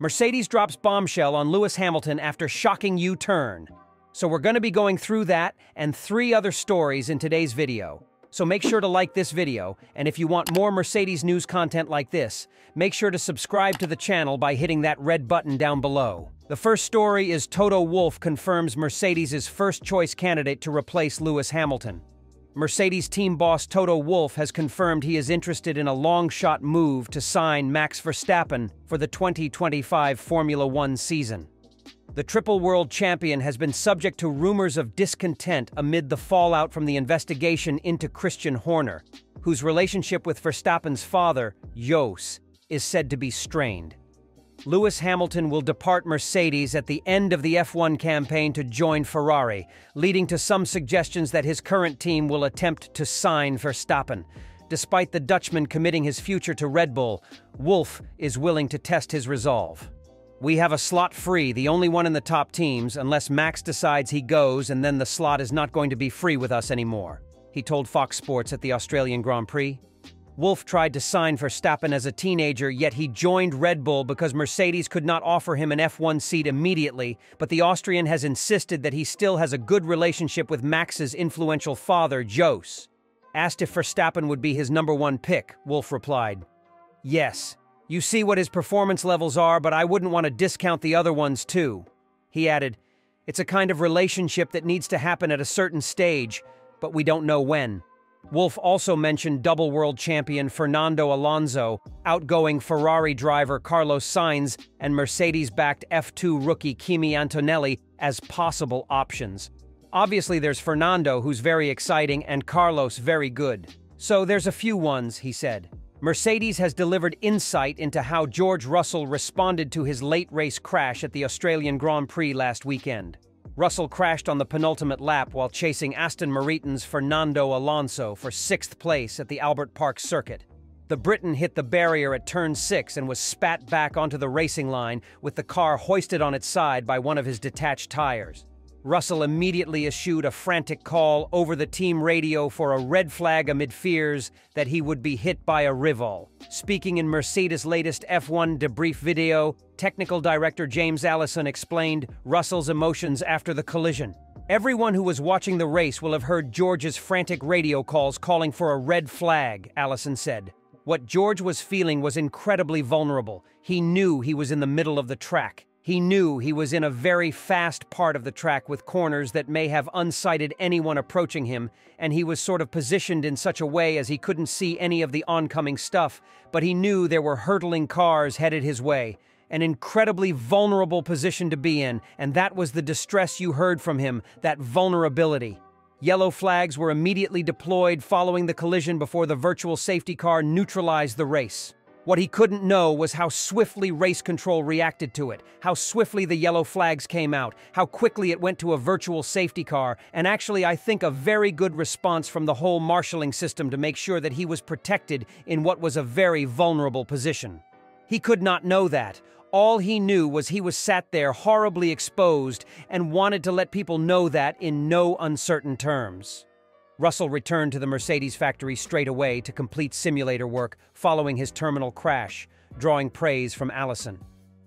Mercedes drops bombshell on Lewis Hamilton after shocking U-turn. So we're going to be going through that and 3 other stories in today's video. So make sure to like this video, and if you want more Mercedes news content like this, make sure to subscribe to the channel by hitting that red button down below. The first story is Toto Wolff confirms Mercedes' first-choice candidate to replace Lewis Hamilton. Mercedes team boss Toto Wolff has confirmed he is interested in a long-shot move to sign Max Verstappen for the 2025 Formula One season. The triple world champion has been subject to rumors of discontent amid the fallout from the investigation into Christian Horner, whose relationship with Verstappen's father, Jos, is said to be strained. Lewis Hamilton will depart Mercedes at the end of the F1 campaign to join Ferrari, leading to some suggestions that his current team will attempt to sign Verstappen. Despite the Dutchman committing his future to Red Bull, Wolff is willing to test his resolve. "We have a slot free, the only one in the top teams, unless Max decides he goes and then the slot is not going to be free with us anymore," he told Fox Sports at the Australian Grand Prix. Wolff tried to sign Verstappen as a teenager, yet he joined Red Bull because Mercedes could not offer him an F1 seat immediately, but the Austrian has insisted that he still has a good relationship with Max's influential father, Jos. Asked if Verstappen would be his #1 pick, Wolff replied, "Yes. You see what his performance levels are, but I wouldn't want to discount the other ones too." He added, "It's a kind of relationship that needs to happen at a certain stage, but we don't know when." Wolff also mentioned double world champion Fernando Alonso, outgoing Ferrari driver Carlos Sainz, and Mercedes-backed F2 rookie Kimi Antonelli as possible options. Obviously there's Fernando, who's very exciting, and Carlos very good. So there's a few ones, he said. Mercedes has delivered insight into how George Russell responded to his late race crash at the Australian Grand Prix last weekend. Russell crashed on the penultimate lap while chasing Aston Martin's Fernando Alonso for 6th place at the Albert Park circuit. The Briton hit the barrier at turn 6 and was spat back onto the racing line with the car hoisted on its side by one of his detached tires. Russell immediately issued a frantic call over the team radio for a red flag amid fears that he would be hit by a rival. Speaking in Mercedes' latest F1 debrief video, technical director James Allison explained Russell's emotions after the collision. "Everyone who was watching the race will have heard George's frantic radio calls calling for a red flag," Allison said. "What George was feeling was incredibly vulnerable. He knew he was in the middle of the track. He knew he was in a very fast part of the track with corners that may have unsighted anyone approaching him, and he was sort of positioned in such a way as he couldn't see any of the oncoming stuff, but he knew there were hurtling cars headed his way. An incredibly vulnerable position to be in, and that was the distress you heard from him, that vulnerability." Yellow flags were immediately deployed following the collision before the virtual safety car neutralized the race. What he couldn't know was how swiftly race control reacted to it, how swiftly the yellow flags came out, how quickly it went to a virtual safety car, and actually I think a very good response from the whole marshalling system to make sure that he was protected in what was a very vulnerable position. He could not know that. All he knew was he was sat there horribly exposed and wanted to let people know that in no uncertain terms. Russell returned to the Mercedes factory straight away to complete simulator work following his terminal crash, drawing praise from Allison.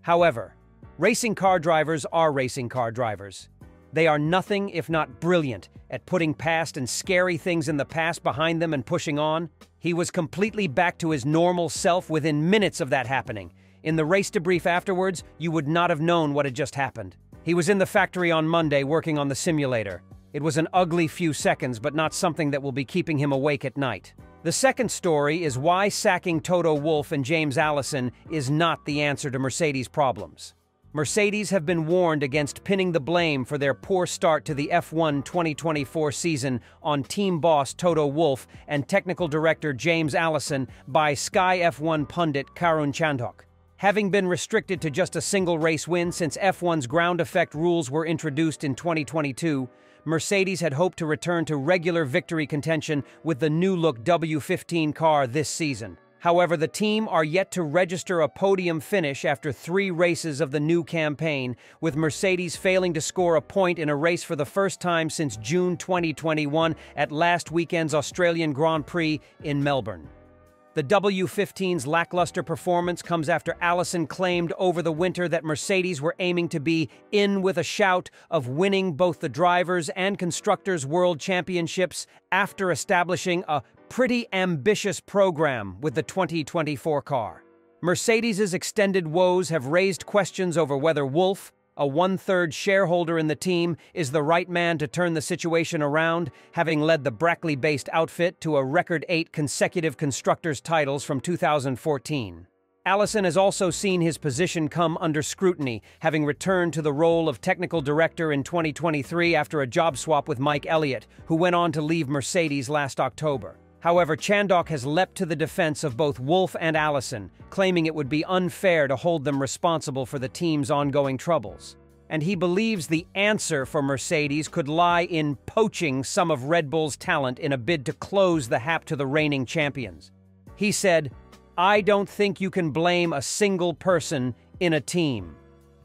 However, racing car drivers are racing car drivers. They are nothing if not brilliant at putting past and scary things in the past behind them and pushing on. He was completely back to his normal self within minutes of that happening. In the race debrief afterwards, you would not have known what had just happened. He was in the factory on Monday working on the simulator. It was an ugly few seconds, but not something that will be keeping him awake at night. The second story is why sacking Toto Wolff and James Allison is not the answer to Mercedes' problems. Mercedes have been warned against pinning the blame for their poor start to the F1 2024 season on team boss Toto Wolff and technical director James Allison by Sky F1 pundit Karun Chandhok. Having been restricted to just a single race win since F1's ground effect rules were introduced in 2022, Mercedes had hoped to return to regular victory contention with the new-look W15 car this season. However, the team are yet to register a podium finish after 3 races of the new campaign, with Mercedes failing to score a point in a race for the first time since June 2021 at last weekend's Australian Grand Prix in Melbourne. The W15's lackluster performance comes after Allison claimed over the winter that Mercedes were aiming to be in with a shout of winning both the Drivers' and Constructors' World Championships after establishing a pretty ambitious program with the 2024 car. Mercedes' extended woes have raised questions over whether Wolff, a one-third shareholder in the team, is the right man to turn the situation around, having led the Brackley-based outfit to a record 8 consecutive constructors' titles from 2014. Allison has also seen his position come under scrutiny, having returned to the role of technical director in 2023 after a job swap with Mike Elliott, who went on to leave Mercedes last October. However, Chandok has leapt to the defense of both Wolff and Allison, claiming it would be unfair to hold them responsible for the team's ongoing troubles. And he believes the answer for Mercedes could lie in poaching some of Red Bull's talent in a bid to close the gap to the reigning champions. He said, "I don't think you can blame a single person in a team.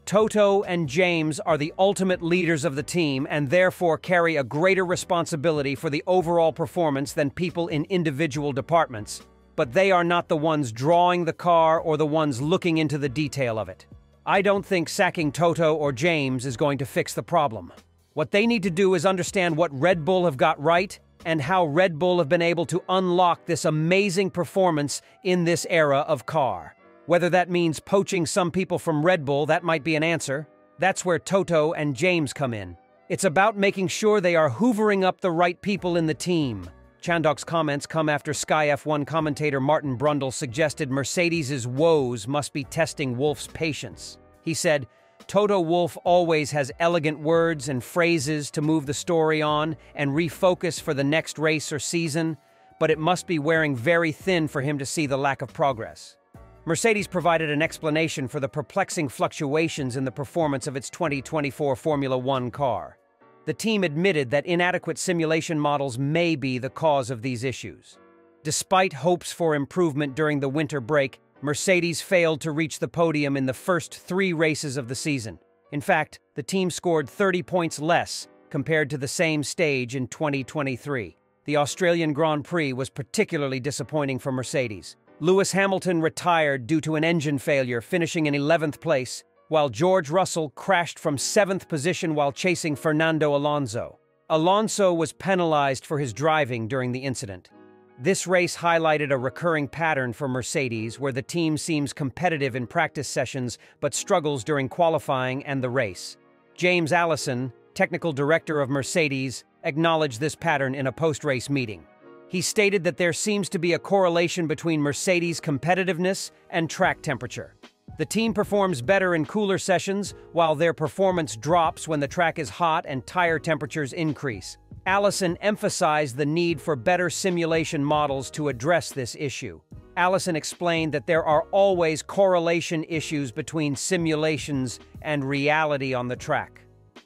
Toto and James are the ultimate leaders of the team and therefore carry a greater responsibility for the overall performance than people in individual departments, but they are not the ones drawing the car or the ones looking into the detail of it. I don't think sacking Toto or James is going to fix the problem. What they need to do is understand what Red Bull have got right and how Red Bull have been able to unlock this amazing performance in this era of car. Whether that means poaching some people from Red Bull, that might be an answer. That's where Toto and James come in. It's about making sure they are hoovering up the right people in the team." Chandok's comments come after Sky F1 commentator Martin Brundle suggested Mercedes' woes must be testing Wolff's patience. He said, "Toto Wolff always has elegant words and phrases to move the story on and refocus for the next race or season, but it must be wearing very thin for him to see the lack of progress." Mercedes provided an explanation for the perplexing fluctuations in the performance of its 2024 Formula One car. The team admitted that inadequate simulation models may be the cause of these issues. Despite hopes for improvement during the winter break, Mercedes failed to reach the podium in the first 3 races of the season. In fact, the team scored 30 points less compared to the same stage in 2023. The Australian Grand Prix was particularly disappointing for Mercedes. Lewis Hamilton retired due to an engine failure, finishing in 11th place, while George Russell crashed from 7th position while chasing Fernando Alonso. Alonso was penalized for his driving during the incident. This race highlighted a recurring pattern for Mercedes, where the team seems competitive in practice sessions but struggles during qualifying and the race. James Allison, technical director of Mercedes, acknowledged this pattern in a post-race meeting. He stated that there seems to be a correlation between Mercedes' competitiveness and track temperature. The team performs better in cooler sessions, while their performance drops when the track is hot and tire temperatures increase. Allison emphasized the need for better simulation models to address this issue. Allison explained that there are always correlation issues between simulations and reality on the track.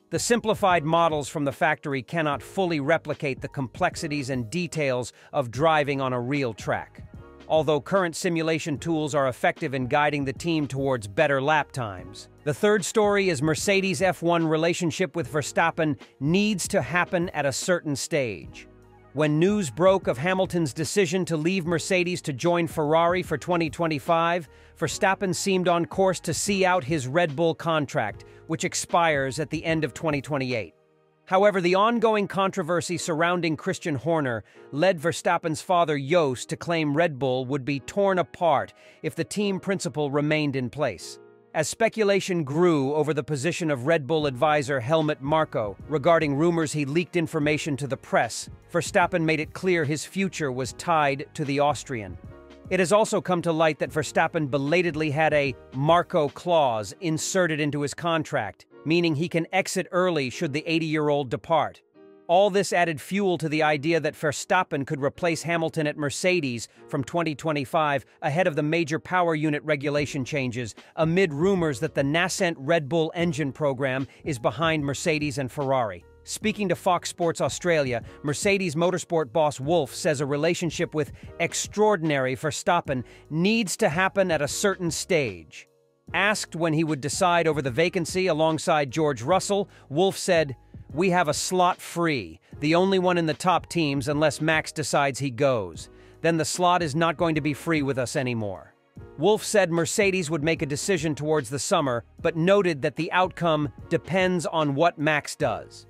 The simplified models from the factory cannot fully replicate the complexities and details of driving on a real track. Although current simulation tools are effective in guiding the team towards better lap times. The third story is Mercedes' F1 relationship with Verstappen needs to happen at a certain stage. When news broke of Hamilton's decision to leave Mercedes to join Ferrari for 2025, Verstappen seemed on course to see out his Red Bull contract, which expires at the end of 2028. However, the ongoing controversy surrounding Christian Horner led Verstappen's father Jos to claim Red Bull would be torn apart if the team principal remained in place. As speculation grew over the position of Red Bull advisor Helmut Marko regarding rumors he leaked information to the press, Verstappen made it clear his future was tied to the Austrian. It has also come to light that Verstappen belatedly had a Marko clause inserted into his contract, meaning he can exit early should the 80-year-old depart. All this added fuel to the idea that Verstappen could replace Hamilton at Mercedes from 2025 ahead of the major power unit regulation changes, amid rumors that the nascent Red Bull engine program is behind Mercedes and Ferrari. Speaking to Fox Sports Australia, Mercedes motorsport boss Wolff says a relationship with extraordinary Verstappen needs to happen at a certain stage. Asked when he would decide over the vacancy alongside George Russell, Wolff said, "We have a slot free, the only one in the top teams unless Max decides he goes. then the slot is not going to be free with us anymore. Wolff said Mercedes would make a decision towards the summer, but noted that the outcome depends on what Max does.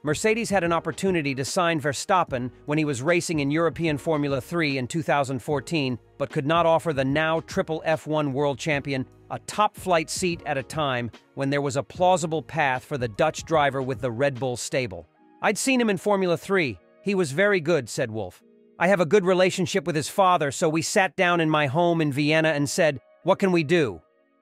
Mercedes had an opportunity to sign Verstappen when he was racing in European Formula 3 in 2014, but could not offer the now triple F1 world champion a top-flight seat at a time when there was a plausible path for the Dutch driver with the Red Bull stable. "I'd seen him in Formula 3. He was very good," said Wolff. "I have a good relationship with his father, so we sat down in my home in Vienna and said, what can we do?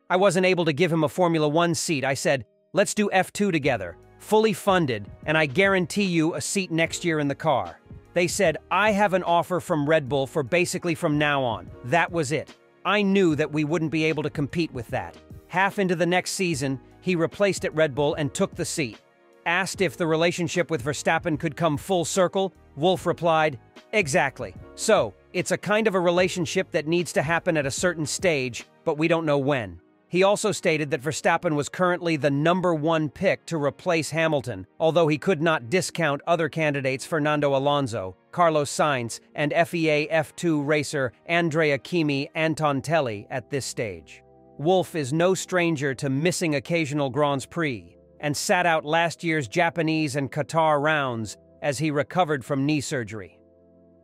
I wasn't able to give him a Formula 1 seat. I said, let's do F2 together, fully funded, and I guarantee you a seat next year in the car." They said, "I have an offer from Red Bull for basically from now on." That was it. I knew that we wouldn't be able to compete with that. Half into the next season, he replaced at Red Bull and took the seat. Asked if the relationship with Verstappen could come full circle, Wolff replied, "Exactly. So, it's a kind of a relationship that needs to happen at a certain stage, but we don't know when." He also stated that Verstappen was currently the #1 pick to replace Hamilton, although he could not discount other candidates Fernando Alonso, Carlos Sainz, and FEA F2 racer Andrea Kimi Antonelli at this stage. Wolff is no stranger to missing occasional Grands Prix, and sat out last year's Japanese and Qatar rounds as he recovered from knee surgery.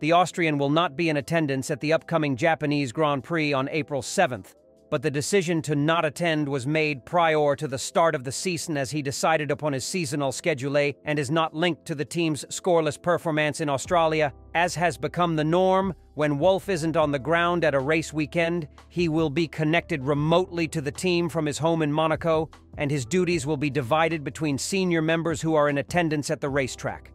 The Austrian will not be in attendance at the upcoming Japanese Grand Prix on April 7th, but the decision to not attend was made prior to the start of the season as he decided upon his seasonal schedule and is not linked to the team's scoreless performance in Australia. As has become the norm, when Wolff isn't on the ground at a race weekend, he will be connected remotely to the team from his home in Monaco, and his duties will be divided between senior members who are in attendance at the racetrack.